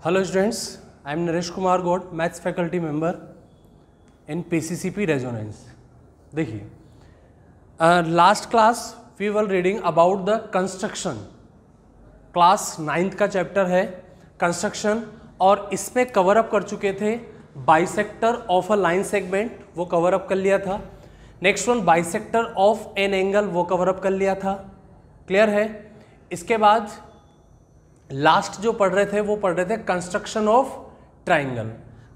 Hello students, I am Naresh Kumar Gaud, Maths faculty member in PCCP Resonance. देखिए last class we were reading about the construction, class 9th का chapter है construction, और इसमें cover up कर चुके थे bisector of a line segment, वो cover up कर लिया था। Next one bisector of an angle, वो कवर अप कर लिया था। क्लियर है। इसके बाद लास्ट जो पढ़ रहे थे वो पढ़ रहे थे construction of triangle.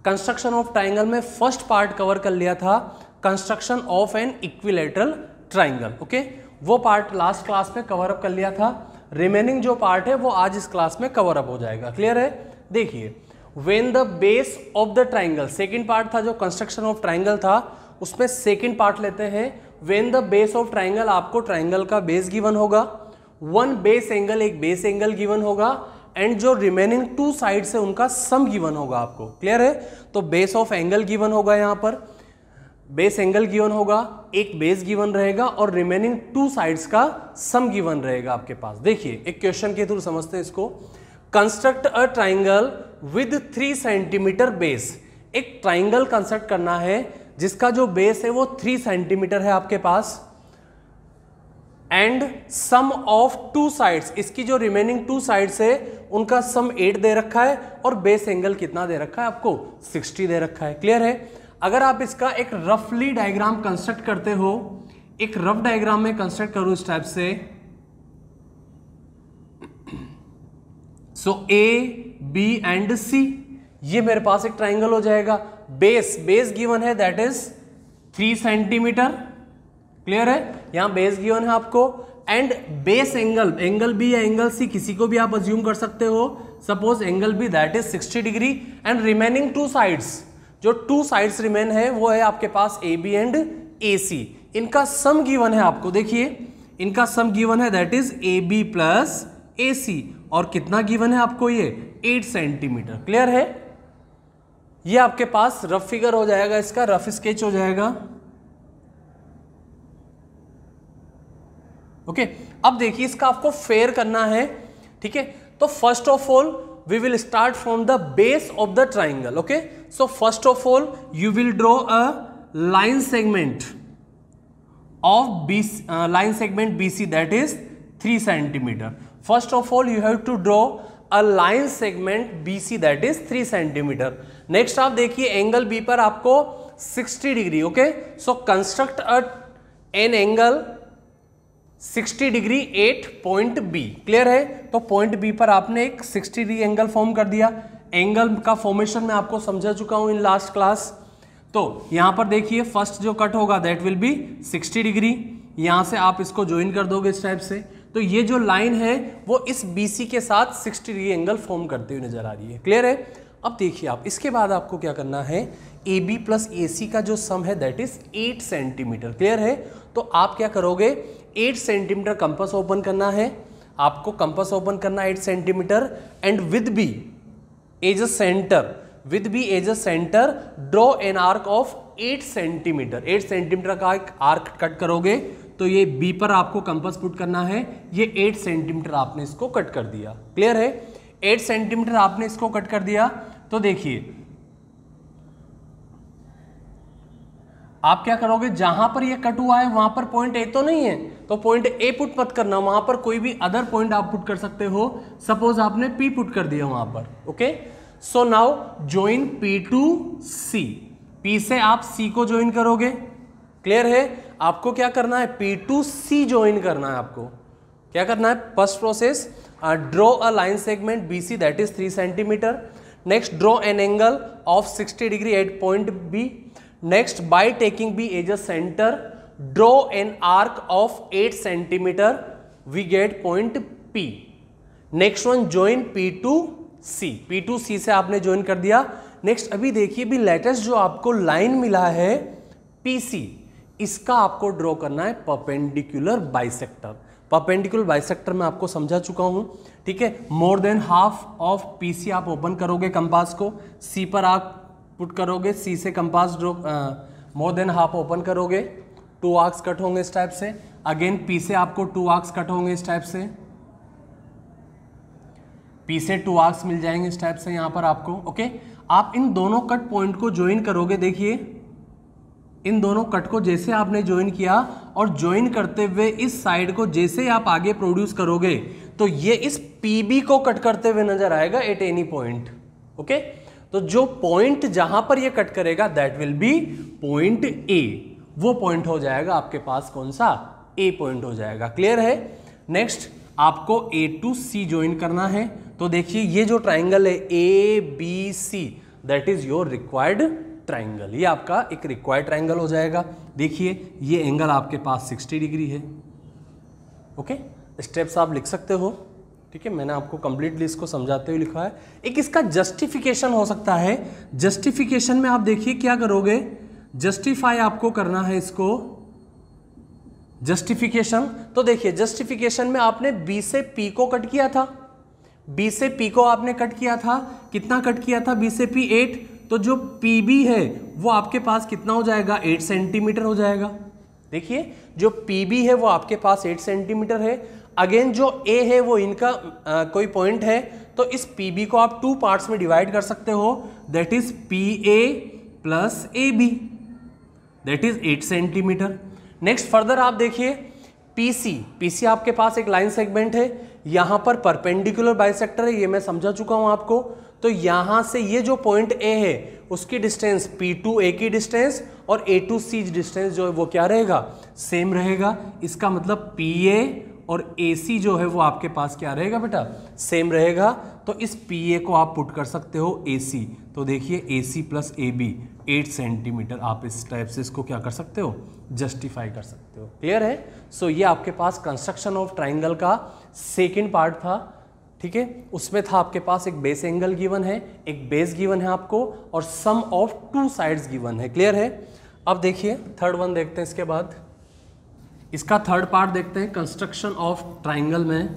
Construction of triangle में फर्स्ट पार्ट कवर कर लिया था construction of an equilateral triangle. Okay, वो पार्ट लास्ट क्लास में कवर अप कर लिया था। रिमेनिंग जो पार्ट है वो आज इस क्लास में कवर अप हो जाएगा। क्लियर है। देखिए, when the base of the triangle, second part था जो कंस्ट्रक्शन ऑफ ट्राइंगल था, उसमें सेकंड पार्ट लेते हैं। When the base of triangle, आपको ट्राइंगल का बेस गिवन होगा, वन बेस एंगल, एक बेस एंगल गिवन होगा, एंड जो रिमेनिंग टू साइड से उनका सम गिवन होगा आपको। क्लियर है। तो बेस ऑफ एंगल गिवन होगा, यहां पर बेस एंगल गिवन होगा, एक बेस गिवन रहेगा और रिमेनिंग टू साइड्स का सम गिवन रहेगा आपके पास। देखिए एक क्वेश्चन के थ्रू समझते हैं इसको। Construct a triangle with 3 centimetre base. एक ट्राइंगल कंस्ट्रक्ट करना है जिसका जो बेस है वो 3 सेंटीमीटर है आपके पास, and sum of two sides, इसकी जो रिमेनिंग टू साइड्स है उनका सम 8 दे रखा है, और बेस एंगल कितना दे रखा है आपको, 60 दे रखा है। क्लियर है। अगर आप इसका एक रफली डायग्राम कंस्ट्रक्ट करते हो, एक रफ डायग्राम में कंस्ट्रक्ट करो इस टाइप से, सो ए बी एंड सी, ये मेरे पास एक ट्राइंगल हो जाएगा। बेस गिवन है दैट इज 3 सेंटीमीटर। क्लियर है। यहां बेस गिवन है आपको, एंड बेस एंगल बी या एंगल सी किसी को भी आप अज्यूम कर सकते हो। Suppose angle B that is 60 degree, and remaining two sides, जो टू साइड्स रिमेन है वो है आपके पास ए बी एंड ए सी। इनका सम गिवन है आपको, देखिए इनका सम गिवन है that is A B plus A C, और कितना गिवन है आपको, ये 8 सेंटीमीटर। क्लियर है। ये आपके पास रफ फिगर हो जाएगा, इसका रफ स्केच हो जाएगा। ओके, अब देखिए इसका आपको फेयर करना है। ठीक है, तो first of all we will start from the base of the triangle. Okay, so first of all you will draw a line segment of line segment BC that is 3 centimeter. First of all you have to draw a line segment BC that is 3 centimeter. Next आप देखिए angle B पर आपको 60 degree. Okay, so construct an angle 60 degree at point B। Clear है। तो point B पर आपने एक 60 degree angle form कर दिया। एंगल का फॉर्मेशन मैं आपको समझा चुका हूं इन लास्ट क्लास। तो यहां पर देखिए फर्स्ट जो कट होगा दैट विल बी 60 डिग्री। यहां से आप इसको ज्वाइन कर दोगे इस टाइप से, तो ये जो लाइन है वो इस BC के साथ 60 डिग्री एंगल फॉर्म करते हुए नजर आ रही है। क्लियर है। अब देखिए आप इसके बाद आपको क्या करना है, AB प्लस AC का जो सम है दैट इज 8 सेंटीमीटर। क्लियर है। तो आप क्या करोगे, 8 सेंटीमीटर कंपास ओपन करना है आपको, कंपास ओपन करना 8 centimetre, and with B as a centre, with B as a center draw an arc of 8 centimetre. 8 centimetre का एक आर्क कट करोगे, तो ये B पर आपको कंपास पुट करना है। ये 8 सेंटीमीटर आपने इसको कट कर दिया। क्लियर है। 8 सेंटीमीटर आपने इसको कट कर दिया। तो देखिए आप क्या करोगे, जहां पर ये कट हुआ है वहां पर पॉइंट A तो नहीं है, तो पॉइंट A पुट मत करना, वहां पर कोई भी अदर पॉइंट आप पुट कर सकते हो। सपोज आपने P पुट कर दिया वहां पर। Okay, so now join P to C। P से आप C को ज्वाइन करोगे। क्लियर है। आपको क्या करना है, P टू C ज्वाइन करना है। आपको क्या करना है, first process draw a line segment BC that is 3 centimetre. Next draw an angle of 60 degree at point B। Next by taking B as a centre draw an arc of 8 centimetre, we get point P। Next one join P to C। P to C से आपने join कर दिया। Next अभी देखिए भी latest जो आपको line मिला है PC, इसका आपको ड्रॉ करना है परपेंडिकुलर बाइसेक्टर। परपेंडिकुलर बाइसेक्टर मैं आपको समझा चुका हूं। ठीक है, more than half of PC आप ओपन करोगे कंपास को, C पर आप पुट करोगे, C से compass draw more than half open करोगे, 2 आर्क्स कट होंगे इस टाइप से। अगेन P से आपको 2 आर्क्स कट होंगे इस टाइप से। P से 2 आर्क्स मिल जाएंगे इस टाइप से यहाँ पर आपको। ओके, आप इन दोनों कट पॉइंट को ज्वाइन करोगे। देखिए इन दोनों कट को जैसे आपने ज्वाइन किया और ज्वाइन करते हुए इस साइड को जैसे आप आगे प्रोड्यूस करोगे तो ये इस PB को कट करते हुए नजर आएगा एट एनी पॉइंट। ओके, तो जो पॉइंट जहां पर ये कट करेगा that will be point A। वो पॉइंट हो जाएगा आपके पास कौन सा, A पॉइंट हो जाएगा। क्लियर है। नेक्स्ट आपको A to C ज्वाइन करना है। तो देखिए ये जो ट्राइंगल है ABC that is your required triangle. ये आपका एक रिक्वायर्ड ट्राइंगल हो जाएगा। देखिए ये एंगल आपके पास 60 डिग्री है। ओके, स्टेप्स आप लिख सकते हो। ठीक है, मैंने आपको कंप्लीटली इसको समझाते हुए लिखा है। एक इसका जस्टिफिकेशन हो सकता है। जस्टिफिकेशन में आप देखिए क्या करोगे, जस्टिफाई आपको करना है इसको जस्टिफिकेशन। तो देखिए जस्टिफिकेशन में आपने B से P को कट किया था, B से P को आपने कट किया था। कितना कट किया था B से P? 8। तो जो PB है वो आपके पास कितना हो जाएगा, 8 सेंटीमीटर हो जाएगा। देखिए जो PB है वो आपके पास 8 सेंटीमीटर है। अगेन जो A है वो इनका कोई पॉइंट है, तो इस PB को आप 2 पार्ट्स में डिवाइड कर सकते हो। That is PA plus AB, that is 8 centimetre. Next further आप देखिए PC आपके पास एक लाइन सेगमेंट है, यहां पर परपेंडिकुलर बाइसेक्टर है, ये मैं समझा चुका हूं आपको। तो यहां से ये जो पॉइंट A है उसकी डिस्टेंस P to A की डिस्टेंस और A to C डिस्टेंस जो है वो क्या रहेगा, सेम रहेगा। इसका मतलब PA और AC जो है वो आपके पास क्या रहेगा बेटा, सेम रहेगा। तो इस PA को आप पुट कर सकते हो AC। तो देखिए AC प्लस AB 8 सेंटीमीटर, आप इस टाइप से इसको क्या कर सकते हो, जस्टिफाई कर सकते हो। क्लियर है। सो ये आपके पास कंस्ट्रक्शन ऑफ ट्राइंगल का सेकेंड पार्ट था। ठीक है, उसमें था आपके पास एक बेस एंगल गिवन है, एक बेस गिवन है आपको, और सम ऑफ 2 साइड्स गिवन है। क्लियर है। अब देखिए थर्ड वन देखते हैं। इसके बाद इसका थर्ड पार्ट देखते हैं कंस्ट्रक्शन ऑफ ट्राइंगल में।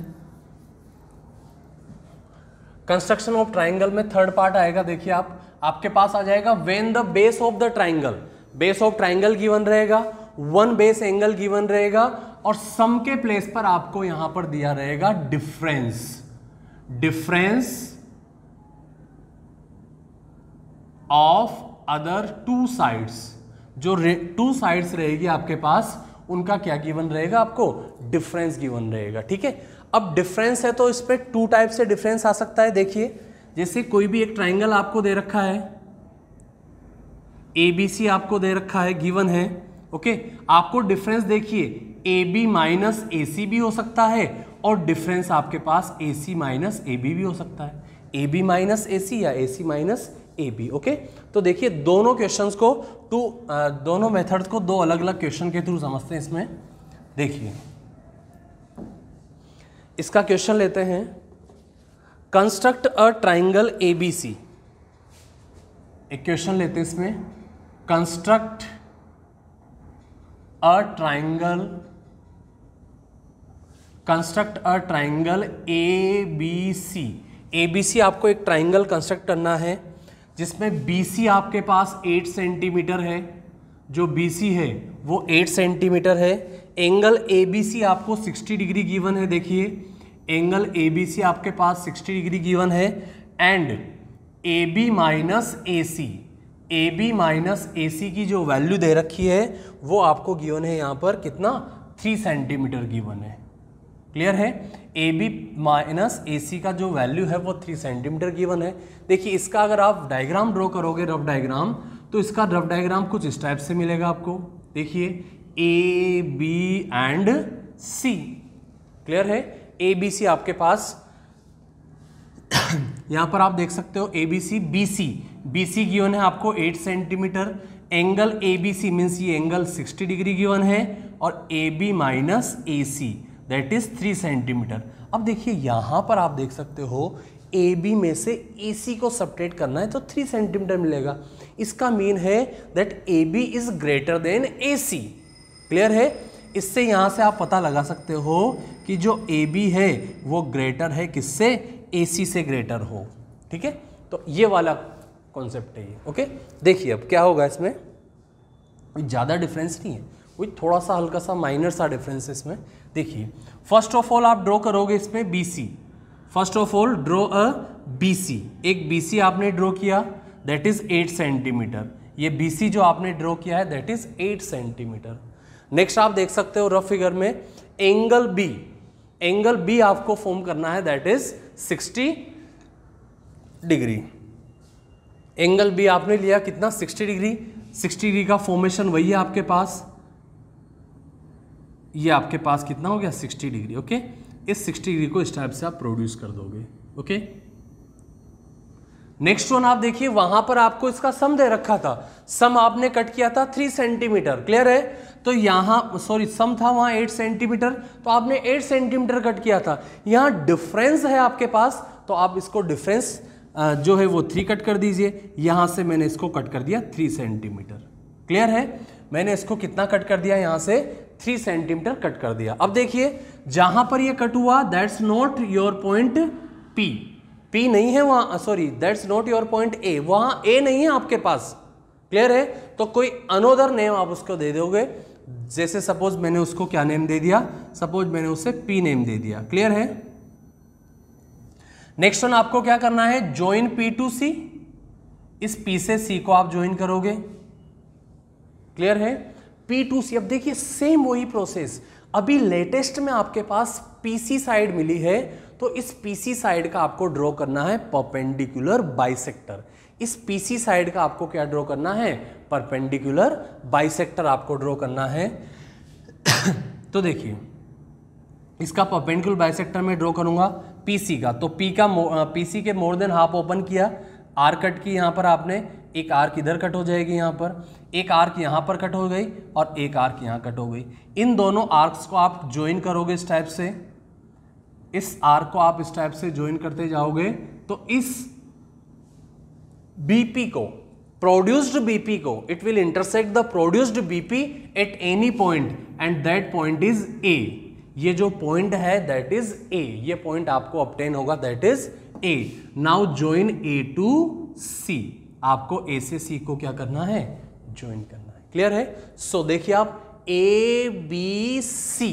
कंस्ट्रक्शन ऑफ ट्राइंगल में थर्ड पार्ट आएगा। देखिए आपके पास आ जाएगा when the base of the triangle, base of triangle given रहेगा, 1 बेस एंगल गिवन रहेगा, और सम के प्लेस पर आपको यहां पर दिया रहेगा डिफरेंस ऑफ अदर 2 साइड्स। जो 2 साइड्स रहेगी आपके पास उनका क्या गिवन रहेगा, आपको डिफरेंस गिवन रहेगा। ठीक है, अब डिफरेंस है तो इस पे 2 टाइप से डिफरेंस आ सकता है। देखिए जैसे कोई भी एक ट्राइंगल आपको दे रखा है, ABC आपको दे रखा है, गिवन है। ओके, आपको डिफरेंस देखिए AB माइनस AC भी हो सकता है, और डिफरेंस आपके पास AC माइनस AB भी हो सकता है, AB माइनस AC या AC माइनस AB। ओके, तो देखिए दोनों क्वेश्चंस को दोनों मेथड्स को 2 अलग अलग क्वेश्चन के थ्रू समझते हैं। इसमें देखिए इसका क्वेश्चन लेते हैं, कंस्ट्रक्ट अ ट्राइंगल ABC। एक क्वेश्चन लेते हैं इसमें, construct a triangle ABC। ABC आपको एक ट्राइंगल कंस्ट्रक्ट करना है जिसमें BC आपके पास 8 सेंटीमीटर है। जो BC है वो 8 सेंटीमीटर है। एंगल ABC आपको 60 डिग्री गिवन है। देखिए एंगल ABC आपके पास 60 डिग्री गिवन है, एंड AB माइनस AC की जो वैल्यू दे रखी है वो आपको गिवन है यहाँ पर कितना, 3 सेंटीमीटर गिवन है। क्लियर है। AB माइनस AC का जो वैल्यू है वो 3 सेंटीमीटर गिवन है। देखिए इसका अगर आप डायग्राम ड्रॉ करोगे, रफ डायग्राम, तो इसका रफ डायग्राम कुछ इस टाइप से मिलेगा आपको। देखिए A, B and C। Clear है। ABC आपके पास यहां पर आप देख सकते हो ABC, BC गिवन है आपको 8 सेंटीमीटर। एंगल ABC मीन्स ये एंगल 60 डिग्री गिवन है, और AB minus AC that is 3 centimetre. अब देखिए यहां पर आप देख सकते हो AB में से AC को सब्ट्रैक्ट करना है तो 3 सेंटीमीटर मिलेगा। इसका मीन है that AB is greater than AC। Clear है। इससे यहां से आप पता लगा सकते हो कि जो AB है वो ग्रेटर है किससे, AC से ग्रेटर हो। ठीक है, तो ये वाला कॉन्सेप्ट है ये। ओके, देखिए अब क्या होगा, इसमें कोई ज़्यादा डिफरेंस नहीं है, कोई थोड़ा सा हल्का सा माइनर सा डिफरेंस है इसमें। देखिए फर्स्ट ऑफ ऑल आप ड्रॉ करोगे इसमें BC। First of all draw a BC, एक BC आपने ड्रॉ किया दैट इज 8 सेंटीमीटर। ये BC जो आपने ड्रॉ किया है दैट इज 8 सेंटीमीटर। नेक्स्ट आप देख सकते हो रफ फिगर में एंगल B, एंगल B आपको फॉर्म करना है that is 60 degree. Angle B आपने लिया कितना 60 डिग्री। 60 डिग्री का फॉर्मेशन वही है आपके पास, ये आपके पास कितना हो गया 60 डिग्री। ओके, इस 60 डिग्री को इस टाइप से आप प्रोड्यूस कर दोगे। ओके, नेक्स्ट वन आप देखिए, वहां पर आपको इसका सम दे रखा था, सम आपने कट किया था 3 सेंटीमीटर, क्लियर है। तो यहां सॉरी सम था वहां 8 सेंटीमीटर, तो आपने 8 सेंटीमीटर कट किया था। यहां डिफरेंस है आपके पास, तो आप इसको डिफरेंस जो है वो 3 कट कर दीजिए। यहां से मैंने इसको कट कर दिया 3 सेंटीमीटर, क्लियर है। मैंने इसको कितना कट कर दिया, यहां से 3 सेंटीमीटर कट कर दिया। अब देखिए जहां पर ये कट हुआ that's not your point P, P नहीं है वहां, sorry that's not your point A, वहां A नहीं है आपके पास, क्लियर है। तो कोई अनोदर नेम आप उसको दे दोगे, जैसे सपोज मैंने उसको क्या नेम दे दिया, सपोज मैंने उसे P नेम दे दिया, क्लियर है। नेक्स्ट वन आपको क्या करना है, ज्वाइन P to C, इस P से C को आप ज्वाइन करोगे, क्लियर है। P to C, अब देखिए सेम वही प्रोसेस, अभी लेटेस्ट में आपके पास PC साइड मिली है, तो इस PC साइड का आपको ड्रॉ करना है परपेंडिकुलर बाइसेक्टर। इस PC साइड का आपको क्या ड्रॉ करना है, परपेंडिकुलर बाइसेक्टर आपको ड्रॉ करना है। तो देखिए इसका परपेंडिकुलर बाइसेक्टर में ड्रॉ करूंगा PC का, तो PC के मोर देन हाफ ओपन किया, आर कट की, यहां पर आपने एक आर्क इधर कट हो जाएगी, यहां पर एक आर्क यहां पर कट हो गई और एक आर्क यहां कट हो गई। इन दोनों आर्क्स को आप ज्वाइन करोगे इस टाइप से, इस आर्क को आप इस टाइप से ज्वाइन करते जाओगे, तो इस BP को, प्रोड्यूस्ड BP को, it will intersect the produced BP at any point and that point is A। ये जो पॉइंट है दैट इज A, ये पॉइंट आपको ऑब्टेन होगा that is A। Now join A to C, आपको A से C को क्या करना है, ज्वाइन करना है, क्लियर है। सो देखिए आप ABC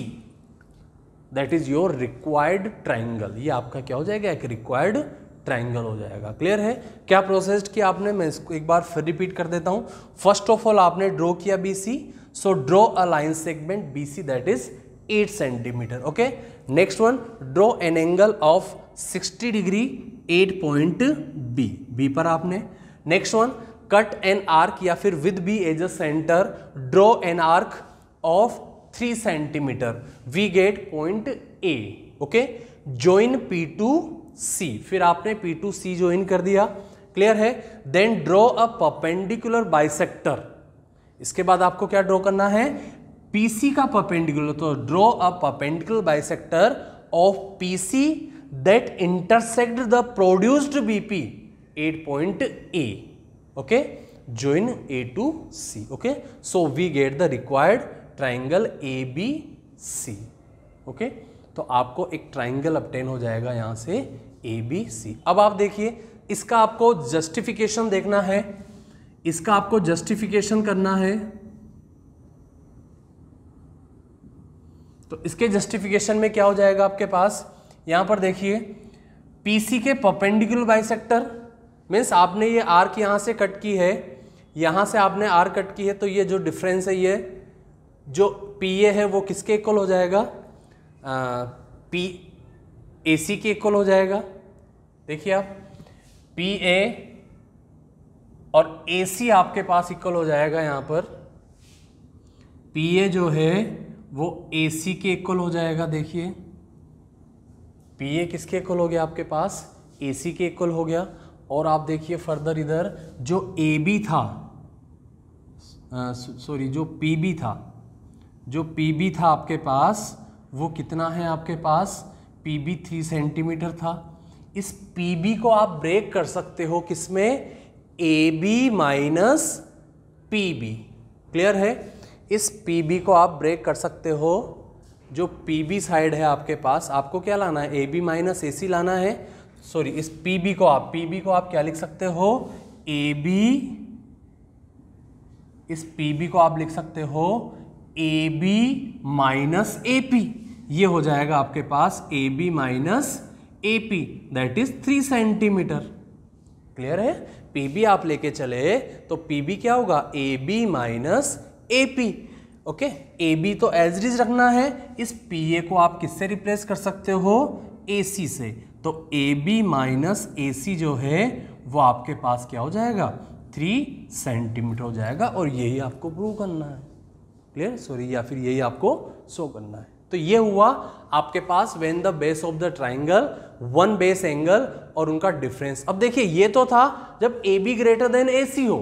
that is your required triangle, ये आपका क्या हो जाएगा, एक रिक्वायर्ड ट्राइंगल हो जाएगा, क्लियर है। क्या प्रोसेस किया आपने, मैं इसको एक बार फिर रिपीट कर देता हूं। फर्स्ट ऑफ ऑल आपने ड्रॉ किया BC, so draw a line segment BC that is 8 centimetre. Okay, next one draw an angle of 60 degree 8 point B पर आपने। Next one cut an arc या फिर with B as a centre, draw an arc of 3 centimetre, we get point A। Okay, join P to C, फिर आपने P to C join कर दिया, clear है। Then draw a perpendicular bisector, इसके बाद आपको क्या ड्रॉ करना है, PC का परपेंडिकुलर, तो draw a perpendicular bisector of PC that intersect the produced BP 8 point A। Okay, join A to C। Okay, so we get the required triangle ABC। Okay, तो आपको एक ट्राइंगल obtain हो जाएगा यहां से ABC। अब आप देखिए इसका आपको जस्टिफिकेशन देखना है, इसका आपको जस्टिफिकेशन करना है, तो इसके जस्टिफिकेशन में क्या हो जाएगा आपके पास, यहां पर देखिए PC के परपेंडिकुलर बाइसेक्टर मीन्स आपने ये आर्क यहां से कट की है, यहां से आपने आर्क कट की है, तो ये जो डिफरेंस है, ये जो PA है वो किसके इक्वल हो जाएगा, AC के इक्वल हो जाएगा। देखिए आप PA और AC आपके पास इक्वल हो जाएगा, यहां पर PA जो है वो AC के इक्वल हो जाएगा। देखिए PA किसके इक्वल हो गया आपके पास, AC के इक्वल हो गया। और आप देखिए फर्दर इधर जो AB था, सॉरी जो PB था, जो PB था आपके पास वो कितना है आपके पास, PB 3 सेंटीमीटर था। इस PB को आप ब्रेक कर सकते हो किसमें, AB माइनस PB, क्लियर है। इस PB को आप ब्रेक कर सकते हो, जो PB साइड है आपके पास, आपको क्या लाना है, AB माइनस AC लाना है। सॉरी, इस PB को आप क्या लिख सकते हो, AB, इस PB को आप लिख सकते हो AB माइनस AP, ये हो जाएगा आपके पास AB minus AP that is 3 centimetre. Clear है? PB आप लेके चले तो PB क्या होगा, AB minus AP। Okay, AB तो एज इट इज रखना है, इस PA को आप किससे रिप्लेस कर सकते हो, AC से। तो AB माइनस AC जो है वो आपके पास क्या हो जाएगा, 3 सेंटीमीटर हो जाएगा, और यही आपको प्रूव करना है। क्लियर? सॉरी, या फिर यही आपको शो करना है। तो ये हुआ आपके पास when the base of the triangle, one base angle और उनका डिफरेंस। अब देखिए ये तो था जब AB ग्रेटर देन AC हो,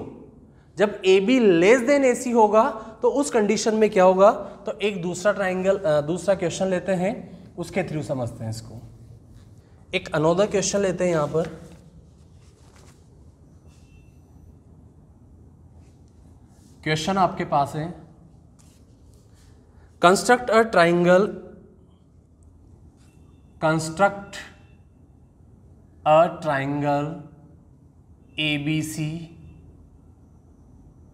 जब AB लेस देन AC होगा तो उस कंडीशन में क्या होगा। तो एक दूसरा ट्राइंगल, दूसरा क्वेश्चन लेते हैं, उसके थ्रू समझते हैं इसको। एक अनोदर क्वेश्चन लेते हैं यहां पर। क्वेश्चन आपके पास है, construct a triangle, construct a triangle ABC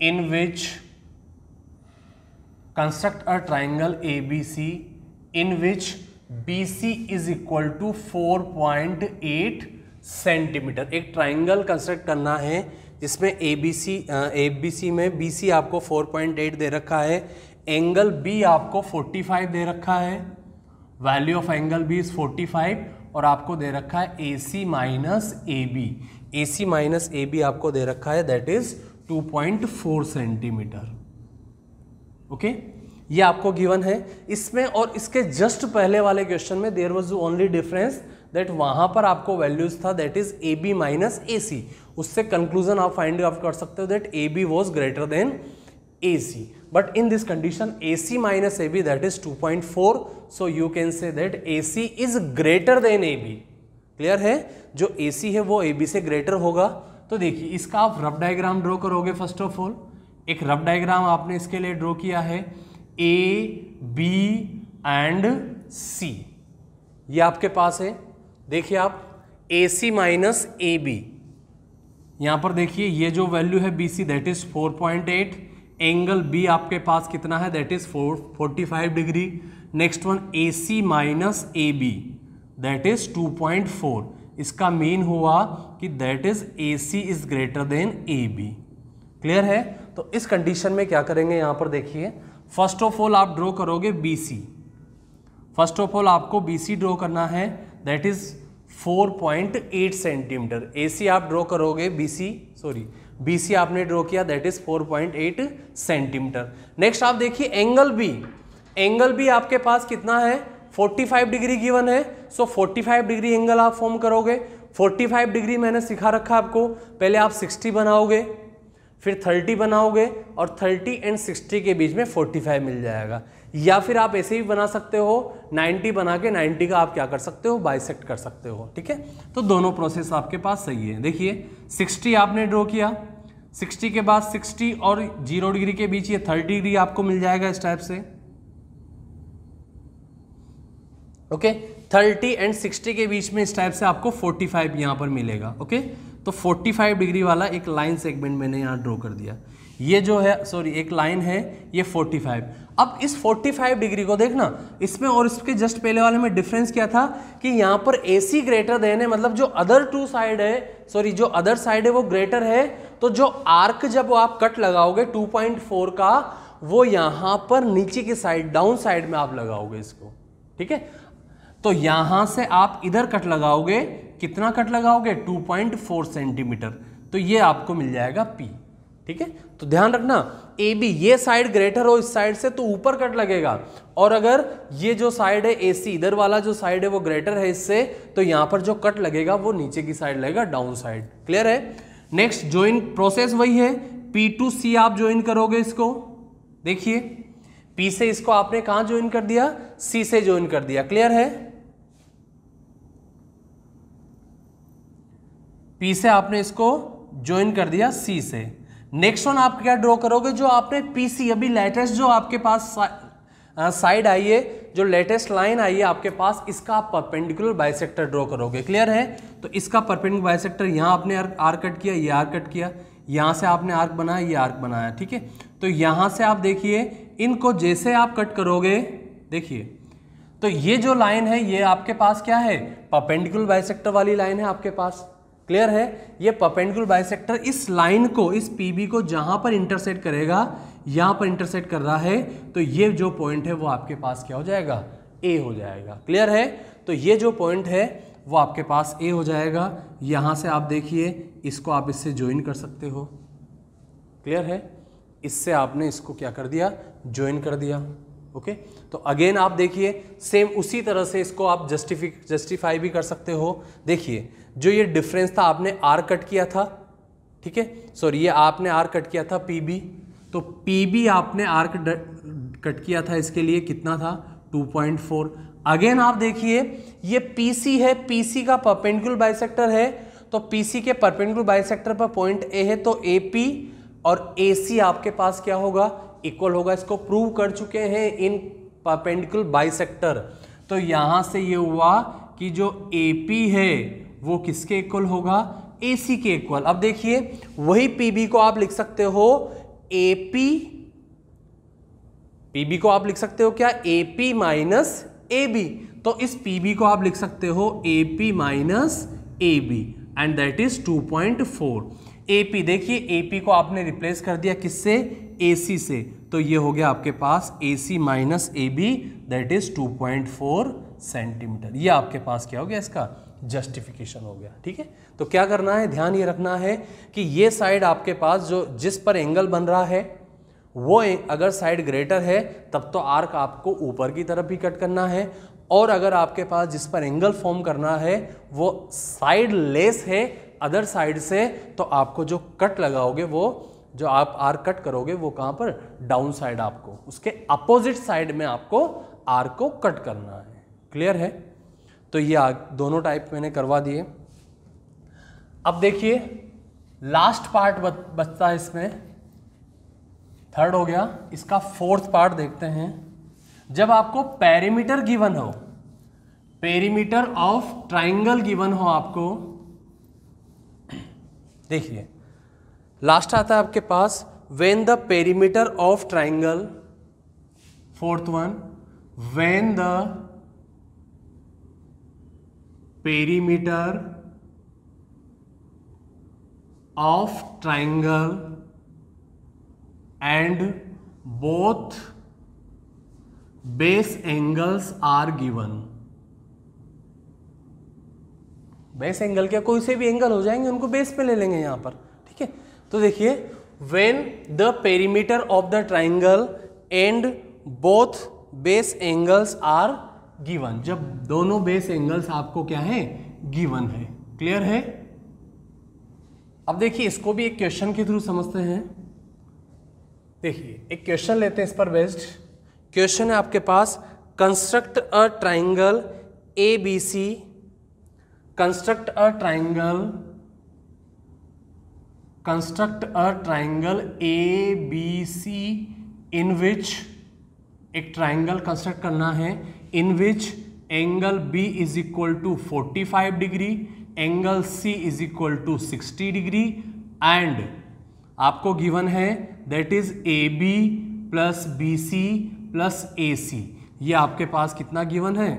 in which, construct a triangle ABC in which BC is equal to 4.8 centimetre. एक ट्राइंगल कंस्ट्रक्ट करना है जिसमें ABC में BC आपको 4.8 दे रखा है, एंगल B आपको 45 दे रखा है, value of angle B is 45, और आपको दे रखा है AC minus AB। AC minus AB आपको दे रखा है दैट इज 2.4 सेंटीमीटर। ओके, ये आपको गिवन है इसमें। और इसके जस्ट पहले वाले क्वेश्चन में there was only difference that वहां पर आपको वैल्यूज था that is AB minus AC। उससे कंक्लूजन आप फाइंड आउट कर सकते हो that AB was greater than AC, but in this condition AC minus AB that is 2.4, so you can say that AC is greater than AB। Clear है? जो AC है वो AB से greater होगा। तो देखिए इसका आप रफ डायग्राम ड्रॉ करोगे। फर्स्ट ऑफ ऑल एक रफ डायग्राम आपने इसके लिए ड्रॉ किया है, A, B एंड C, ये आपके पास है। देखिए आप AC माइनस AB, यहां पर देखिए ये जो वैल्यू है BC that is 4.8, angle B आपके पास कितना है that is 45 degree. Next one AC minus AB that is 2.4। इसका मीन हुआ कि that is AC is greater than AB। Clear है? तो इस कंडीशन में क्या करेंगे, यहां पर देखिए फर्स्ट ऑफ ऑल आप ड्रॉ करोगे BC। फर्स्ट ऑफ ऑल आपको BC ड्रॉ करना है दैट इज 4.8 सेंटीमीटर। AC आप ड्रॉ करोगे BC आपने ड्रॉ किया दैट इज 4.8 सेंटीमीटर। नेक्स्ट आप देखिए एंगल B, एंगल B आपके पास कितना है, 45 डिग्री गिवन है। सो 45 डिग्री एंगल आप फॉर्म करोगे। 45 डिग्री मैंने सिखा रखा आपको, पहले आप 60 बनाओगे, फिर 30 बनाओगे, और 30 एंड 60 के बीच में 45 मिल जाएगा। या फिर आप ऐसे ही बना सकते हो, 90 बना के 90 का आप क्या कर सकते हो, बाइसेक्ट कर सकते हो। ठीक है, तो दोनों प्रोसेस आपके पास सही है। देखिए 60 आपने ड्रॉ किया, 60 के बाद 60 और 0 डिग्री के बीच ये 30 डिग्री आपको मिल जाएगा इस टाइप से। ओके, 30 एंड 60 के बीच में इस टाइप से आपको 45 यहां पर मिलेगा। ओके, तो 45 डिग्री वाला एक लाइन सेगमेंट मैंने यहां ड्रॉ कर दिया। ये जो है एक लाइन है ये 45। अब इस 45 डिग्री को देखना, इसमें और इसके जस्ट पहले वाले में डिफरेंस क्या था कि यहां पर AC ग्रेटर देन है, मतलब जो अदर टू साइड है, जो अदर साइड है वो ग्रेटर है। तो जो आर्क जब आप कट लगाओगे 2.4 का, वो यहां पर नीचे की साइड, डाउन साइड में आप लगाओगे इसको। ठीक है, तो यहां से आप इधर कट लगाओगे, कितना कट लगाओगे, 2.4 सेंटीमीटर। तो ये आपको मिल जाएगा P। ठीक है, तो ध्यान रखना AB ये साइड ग्रेटर हो इस साइड से तो ऊपर कट लगेगा, और अगर ये जो साइड है AC इधर वाला जो साइड है वो ग्रेटर है इससे, तो यहां पर जो कट लगेगा वो नीचे की साइड लगेगा, डाउन साइड। क्लियर है? नेक्स्ट ज्वाइन प्रोसेस वही है, P to C आप ज्वाइन करोगे इसको। देखिए P से इसको आपने कहां ज्वाइन कर दिया, C से ज्वाइन कर दिया। क्लियर है? P से आपने इसको ज्वाइन कर दिया C से। नेक्स्ट वन आप क्या ड्रॉ करोगे, जो आपने PC अभी लेटेस्ट जो आपके पास साइड आई है, जो लेटेस्ट लाइन आई है आपके पास, इसका आप परपेंडिकुलर बाइसेक्टर ड्रॉ करोगे। क्लियर है? तो इसका परपेंडिकुलर बाइसेक्टर यहां आपने आर्क कट किया, ये आर्क कट किया, यहां से आपने आर्क बनाया, ये आर्क बनाया। ठीक है, तो यहां से आप देखिए इनको जैसे आप कट करोगे, देखिए तो ये जो लाइन है ये आपके पास क्या है, परपेंडिकुलर बाइसेक्टर वाली लाइन है आपके पास। क्लियर है, ये परपेंडिकुलर बाइसेक्टर इस लाइन को, इस पीबी को जहां पर इंटरसेक्ट करेगा, यहां पर इंटरसेक्ट कर रहा है, तो ये जो पॉइंट है वो आपके पास क्या हो जाएगा, ए हो जाएगा। क्लियर है, तो ये जो पॉइंट है वो आपके पास ए हो जाएगा। यहां से आप देखिए इसको आप इससे ज्वाइन कर सकते हो। क्लियर है, इससे आपने इसको क्या कर दिया, ज्वाइन कर दिया। ओके, तो अगेन आप देखिए सेम उसी तरह से इसको आप जस्टिफाई भी कर सकते हो। देखिए जो ये डिफरेंस था, आपने आर कट किया था, ठीक है, सॉरी ये आपने आर कट किया था पीबी, तो पीबी आपने आर कट किया था, इसके लिए कितना था 2.4। अगेन आप देखिए ये पीसी है, पीसी का परपेंडिकुलर बाइसेक्टर है, तो पीसी के परपेंडिकुलर बाइसेक्टर पर पॉइंट ए है, तो एपी और एसी आपके पास क्या होगा, इक्वल होगा। इसको प्रूव कर चुके हैं इन परपेंडिकुलर बाइसेक्टर। तो यहां से ये हुआ कि जो एपी है वो किसके इक्वल होगा, एसी के इक्वल। अब देखिए वही पीबी को आप लिख सकते हो एपी, पीबी को आप लिख सकते हो क्या, एपी माइनस एबी। तो इस पीबी को आप लिख सकते हो AP minus AB and that is 2.4। AP देखिए, एपी को आपने रिप्लेस कर दिया किससे, एसी से, तो ये हो गया आपके पास AC minus AB that is 2.4 centimetre. ये आपके पास क्या हो गया, इसका जस्टिफिकेशन हो गया। ठीक है, तो क्या करना है, ध्यान ये रखना है कि ये साइड आपके पास जो जिस पर एंगल बन रहा है वो अगर साइड ग्रेटर है तब तो आर्क आपको ऊपर की तरफ भी कट करना है, और अगर आपके पास जिस पर एंगल फॉर्म करना है वो साइड लेस है अदर साइड से, तो आपको जो कट लगाओगे, वो जो आप आर्क कट करोगे वो कहां पर, डाउन साइड, आपको उसके अपोजिट साइड में आपको आर्क को कट करना है। क्लियर है, तो ये दोनों टाइप मैंने करवा दिए। अब देखिए लास्ट पार्ट बचता है इसमें, थर्ड हो गया, इसका फोर्थ पार्ट देखते हैं। जब आपको पेरीमीटर गिवन हो, पेरीमीटर ऑफ ट्राइंगल गिवन हो आपको, देखिए लास्ट आता है आपके पास when the perimeter of triangle, fourth one, when the perimeter of triangle and both base angles are given। Base angle क्या, कोई से भी एंगल हो जाएंगे, उनको बेस पे ले लेंगे यहां पर। ठीक है, तो देखिए when the perimeter of the triangle and both base angles are given, जब दोनों बेस एंगल्स आपको क्या है, गिवन है। क्लियर है, अब देखिए इसको भी एक क्वेश्चन के थ्रू समझते हैं। देखिए एक क्वेश्चन लेते हैं इस पर बेस्ड। क्वेश्चन है आपके पास, construct a triangle A B C, construct a triangle A B C in which, एक ट्राइंगल कंस्ट्रक्ट करना है in which angle B is equal to 45 degree, angle C is equal to 60 degree, and आपको given है that is A B plus B C plus A C. ये आपके पास कितना given है,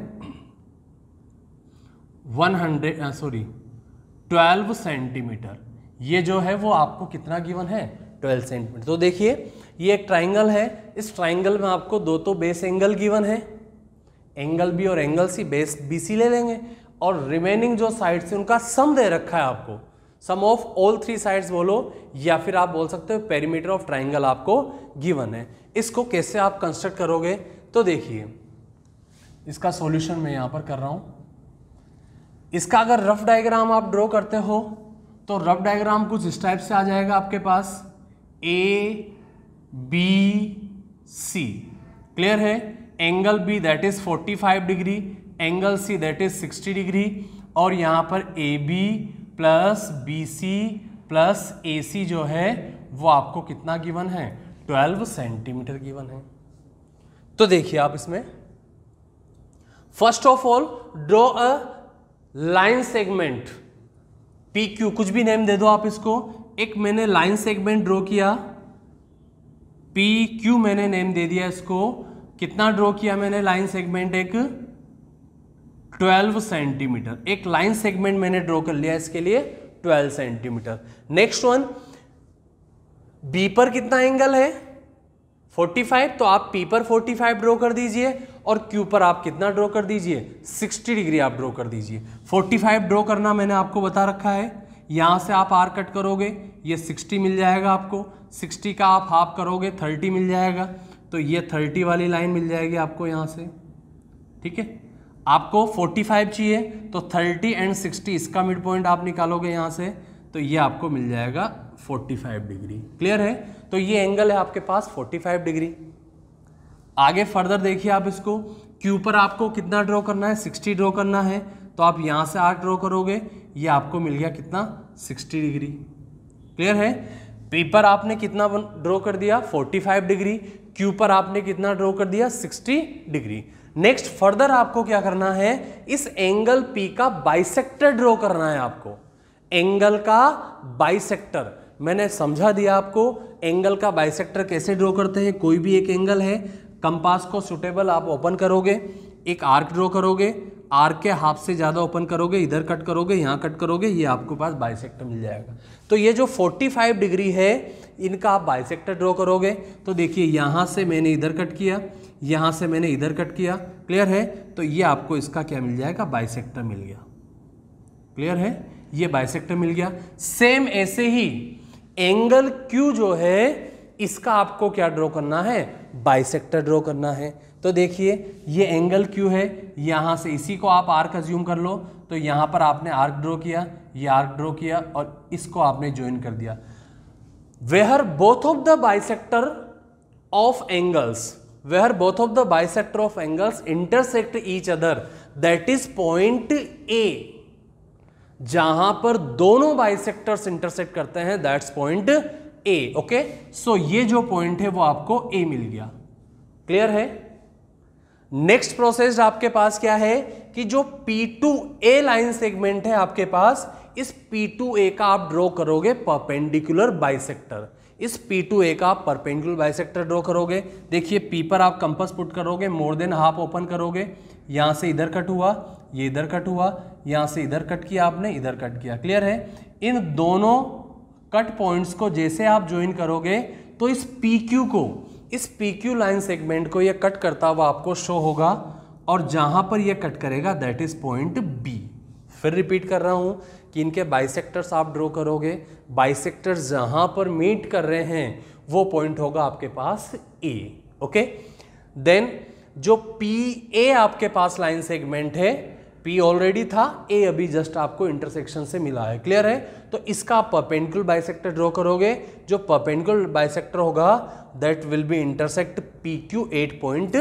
12 centimetre. ये जो है वो आपको कितना गिवन है, 12 सेंटीमीटर। तो देखिए ये एक ट्राइंगल है, इस ट्राइंगल में आपको दो तो बेस एंगल गिवन है, एंगल बी और angle C, base B C ले लेंगे, और रिमेनिंग जो साइड से उनका सम दे रखा है आपको, सम ऑफ ऑल थ्री साइड्स बोलो, या फिर आप बोल सकते हो पेरीमीटर ऑफ ट्राइंगल आपको गिवन है। इसको कैसे आप कंस्ट्रक्ट करोगे, तो देखिए इसका सॉल्यूशन मैं यहां पर कर रहा हूं। इसका अगर रफ डायग्राम आप ड्रॉ करते हो तो रफ डायग्राम कुछ इस टाइप से आ जाएगा आपके पास, ए बी सी। क्लियर है, angle B that is 45 degree, angle C that is 60 degree, और यहां पर A B plus B C plus A C जो है वो आपको कितना गिवन है, 12 सेंटीमीटर गिवन है। तो देखिए आप इसमें first of all draw a line segment P Q, कुछ भी नेम दे दो आप इसको। एक मैंने लाइन सेगमेंट ड्रॉ किया, पी क्यू मैंने नेम दे दिया इसको। कितना ड्रॉ किया मैंने लाइन सेगमेंट, एक 12 सेंटीमीटर। एक लाइन सेगमेंट मैंने ड्रॉ कर लिया इसके लिए 12 सेंटीमीटर। नेक्स्ट वन, बी पर कितना एंगल है 45, तो आप पी पर 45 ड्रॉ कर दीजिए और क्यू पर आप कितना ड्रॉ कर दीजिए 60 डिग्री आप ड्रॉ कर दीजिए। 45 ड्रॉ करना मैंने आपको बता रखा है। यहां से आप आर कट करोगे, ये 60 मिल जाएगा आपको, 60 का आप हाफ करोगे 30 मिल जाएगा, तो ये 30 वाली लाइन मिल जाएगी आपको यहां से। ठीक है, आपको 45 चाहिए तो 30 एंड 60 इसका मिड पॉइंट आप निकालोगे यहां से, तो ये आपको मिल जाएगा 45 डिग्री। क्लियर है, तो ये एंगल है आपके पास 45 डिग्री। आगे फर्दर देखिए आप इसको, क्यू पर आपको कितना ड्रॉ करना है 60 ड्रॉ करना है, तो आप यहां से आर्क ड्रॉ करोगे, ये आपको मिल गया कितना 60 डिग्री। क्लियर है, पी पर आपने कितना ड्रॉ कर दिया 45 डिग्री, क्यू पर आपने कितना ड्रॉ कर दिया 60 डिग्री। नेक्स्ट फर्दर आपको क्या करना है, इस एंगल पी का बाइसेक्टर ड्रॉ करना है आपको। एंगल का बाइसेक्टर मैंने समझा दिया आपको, एंगल का बाइसेक्टर कैसे ड्रॉ करते हैं। कोई भी एक एंगल है, कंपास को सुटेबल आप ओपन करोगे, एक आर्क ड्रॉ करोगे, आर्क के हाफ से ज़्यादा ओपन करोगे, इधर कट करोगे, यहाँ कट करोगे, ये आपको पास बाइसेक्टर मिल जाएगा। तो ये जो 45 डिग्री है इनका आप बाइसेक्टर ड्रॉ करोगे, तो देखिए यहाँ से मैंने इधर कट किया, यहाँ से मैंने इधर कट किया। क्लियर है, तो ये आपको इसका क्या मिल जाएगा बाइसेक्टर मिल गया। क्लियर है, ये बाइसेक्टर मिल गया। सेम ऐसे ही एंगल Q जो है इसका आपको क्या ड्रॉ करना है बाइसेक्टर ड्रॉ करना है। तो देखिए ये एंगल Q है, यहां से इसी को आप आर्क अज्यूम कर लो, तो यहां पर आपने आर्क ड्रॉ किया, ये आर्क ड्रॉ किया और इसको आपने ज्वाइन कर दिया। Where both of the bisector of angles intersect each other, that is point A. जहां पर दोनों बाइसेक्टर्स इंटरसेक्ट करते हैं that's point A. Okay, so ये जो पॉइंट है वो आपको ए मिल गया। क्लियर है। नेक्स्ट प्रोसेस आपके पास क्या है कि जो P2A लाइन सेगमेंट है आपके पास, इस P2A का आप ड्रॉ करोगे परपेंडिकुलर बाइसेक्टर। इस P2A का आप परपेंडिकुलर बाइसेक्टर ड्रॉ करोगे। देखिए P पर आप कंपास पुट करोगे, मोर देन हाफ ओपन करोगे, यहां से इधर कट हुआ, ये इधर कट हुआ, यहां से इधर कट किया आपने, इधर कट किया। क्लियर है, इन दोनों कट पॉइंट्स को जैसे आप ज्वाइन करोगे तो इस PQ लाइन सेगमेंट को ये कट करता हुआ आपको शो होगा, और जहां पर ये कट करेगा दैट इज पॉइंट बी। फिर रिपीट कर रहा हूं कि इनके बाइसेक्टर्स आप ड्रॉ करोगे, बाइसेक्टर्स जहां पर मीट कर रहे हैं वो पॉइंट होगा आपके पास ए। ओके, देन जो PA आपके पास लाइन सेगमेंट है, P ऑलरेडी था, A अभी जस्ट आपको इंटरसेक्शन से मिला है। क्लियर है, तो इसका आप परपेंडिकुलर बाइसेक्टर ड्रॉ करोगे। जो परपेंडिकुलर बाइसेक्टर होगा that will be intersect PQ 8 point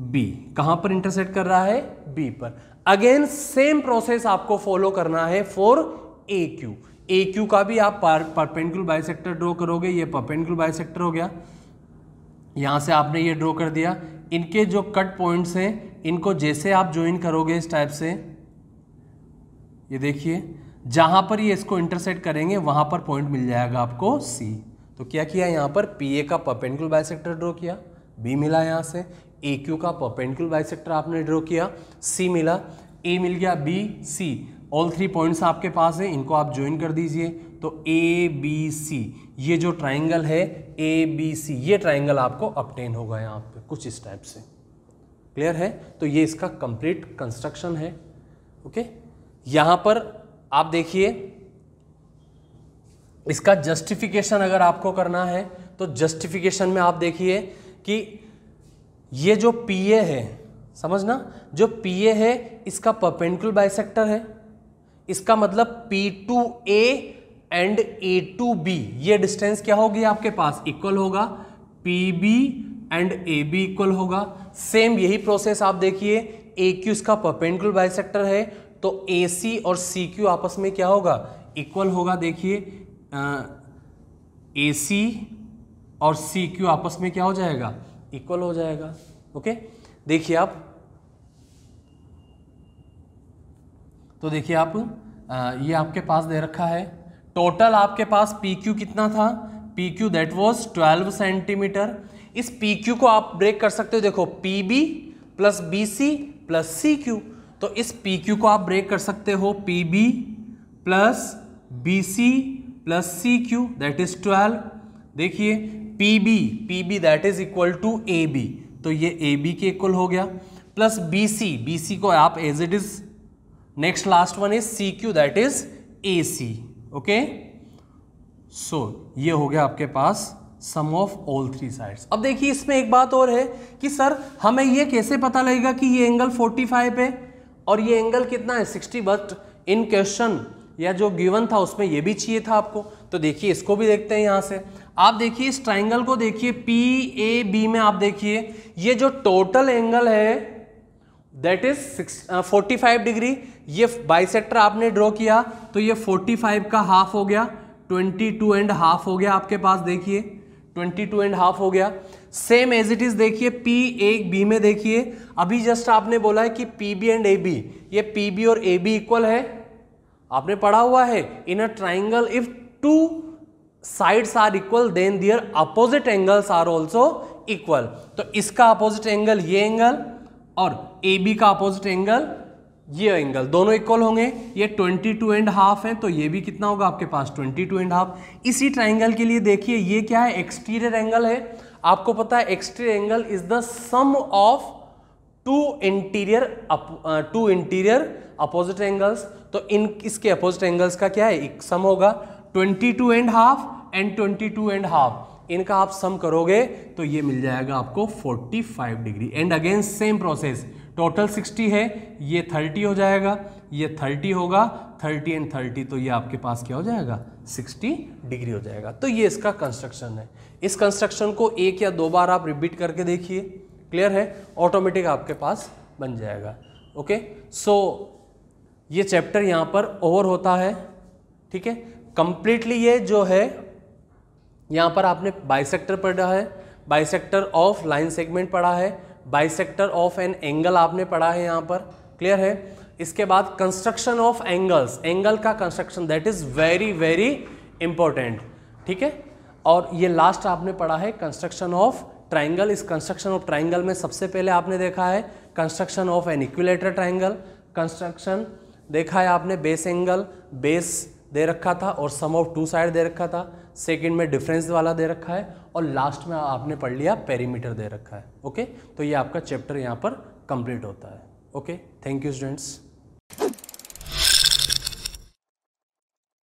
B। कहां पर इंटरसेक्ट कर रहा है B पर। अगेन सेम प्रोसेस आपको फॉलो करना है फॉर AQ का भी आप परपेंडिकुलर बाइसेक्टर ड्रॉ करोगे। ये परपेंडिकुलर बाइसेक्टर हो गया, यहां से आपने ये ड्रॉ कर दिया। इनके जो कट पॉइंट्स हैं इनको जैसे आप ज्वाइन करोगे इस टाइप से, ये देखिए जहां पर ये इसको इंटरसेक्ट करेंगे वहां पर पॉइंट मिल जाएगा आपको C। तो क्या किया, यहां पर PA का परपेंडिकुलर बाइसेक्टर ड्रॉ किया, B मिला, यहां से AQ का परपेंडिकुलर बाइसेक्टर आपने ड्रॉ किया, C मिला, A मिल गया, B C, ऑल 3 पॉइंट्स आपके पास है, इनको आप ज्वाइन कर दीजिए। तो ABC, ये जो ट्राइंगल है ABC, ये ट्राइंगल आपको ऑब्टेन होगा यहाँ पे कुछ इस टाइप से। क्लियर है, तो ये इसका कंप्लीट कंस्ट्रक्शन है। ओके, यहां पर आप देखिए इसका जस्टिफिकेशन अगर आपको करना है तो जस्टिफिकेशन में आप देखिए कि ये जो PA है, समझना, जो PA है इसका परपेंडिकुलर बाइसेक्टर है, इसका मतलब P2A एंड A2B, ये डिस्टेंस क्या होगी आपके पास इक्वल होगा, PB एंड AB इक्वल होगा। सेम यही प्रोसेस आप देखिए, AQ इसका परपेंडिकुलर बाइसेक्टर है तो AC और CQ आपस में क्या होगा इक्वल होगा। देखिए AC और CQ आपस में क्या हो जाएगा इक्वल हो जाएगा। ओके, देखिए आप, तो देखिए आप ये आपके पास दे रखा है, टोटल आपके पास PQ कितना था, PQ दैट वाज 12 सेंटीमीटर। इस PQ को आप ब्रेक कर सकते हो, देखो PB plus BC plus C Q. तो इस पी क्यू को आप ब्रेक कर सकते हो, P B plus B C plus C Q that is 12। देखिए P B that is equal to A B, तो ये ए बी के इक्वल हो गया, प्लस बी सी को आप as it is, next last one is C Q that is A C. Okay, so ये हो गया आपके पास sum of all three sides. अब देखिए इसमें एक बात और है कि सर हमें ये कैसे पता लगेगा कि ये एंगल 45 है और ये एंगल कितना है 60, बट इन क्वेश्चन या जो गिवन था उसमें ये भी चाहिए था आपको। तो देखिए इसको भी देखते हैं यहां से। आप देखिए इस ट्राइंगल को देखिए पी ए बी में, आप देखिए ये जो टोटल एंगल है दैट इज 45 डिग्री। ये बाइसेक्टर आपने ड्रॉ किया तो ये 45 का हाफ हो गया, 22.5 हो गया आपके पास। देखिए 22.5 हो गया। सेम एज इट इज देखिए पी ए बी में, देखिए अभी जस्ट आपने बोला है कि P B and A B, ये पी बी और ए बी इक्वल है, आपने पढ़ा हुआ है in a triangle if two sides are equal then their opposite angles are also equal. तो इसका अपोजिट एंगल ये एंगल और ए बी का अपोजिट एंगल ये एंगल, दोनों इक्वल होंगे। ये 22.5 है तो ये भी कितना होगा आपके पास 22.5। इसी ट्राइंगल के लिए देखिए ये क्या है, एक्सटीरियर एंगल है। आपको पता है exterior angle is the sum of two interior opposite angles. तो इसके अपोजिट एंगल्स का क्या है, एक सम होगा 22.5 एंड 22.5, इनका आप सम करोगे तो ये मिल जाएगा आपको 45 degree. And again same process, total 60 है, ये 30 हो जाएगा, ये 30 होगा, 30 एंड 30, तो ये आपके पास क्या हो जाएगा 60 डिग्री हो जाएगा। तो ये इसका कंस्ट्रक्शन है। इस कंस्ट्रक्शन को एक या दो बार आप रिपीट करके देखिए, क्लियर है, ऑटोमेटिक आपके पास बन जाएगा। ओके, सो ये चैप्टर यहाँ पर ओवर होता है, ठीक है, कंप्लीटली। ये जो है यहाँ पर आपने बाइसेक्टर पढ़ा है, बाइसेक्टर ऑफ लाइन सेगमेंट पढ़ा है, बाइसेक्टर ऑफ एन एंगल आपने पढ़ा है यहाँ पर, क्लियर है। इसके बाद कंस्ट्रक्शन ऑफ एंगल्स, एंगल का construction that is very very important, ठीक है। और ये लास्ट आपने पढ़ा है कंस्ट्रक्शन ऑफ ट्राइंगल। इस कंस्ट्रक्शन ऑफ ट्राइंगल में सबसे पहले आपने देखा है construction of an equilateral triangle, construction देखा है आपने बेस एंगल, बेस दे रखा था और सम ऑफ टू साइड दे रखा था, सेकंड में डिफरेंस वाला दे रखा है और लास्ट में आपने पढ़ लिया पेरीमीटर दे रखा है। ओके, तो ये आपका चैप्टर यहाँ पर कंप्लीट होता है। Okay, thank you students.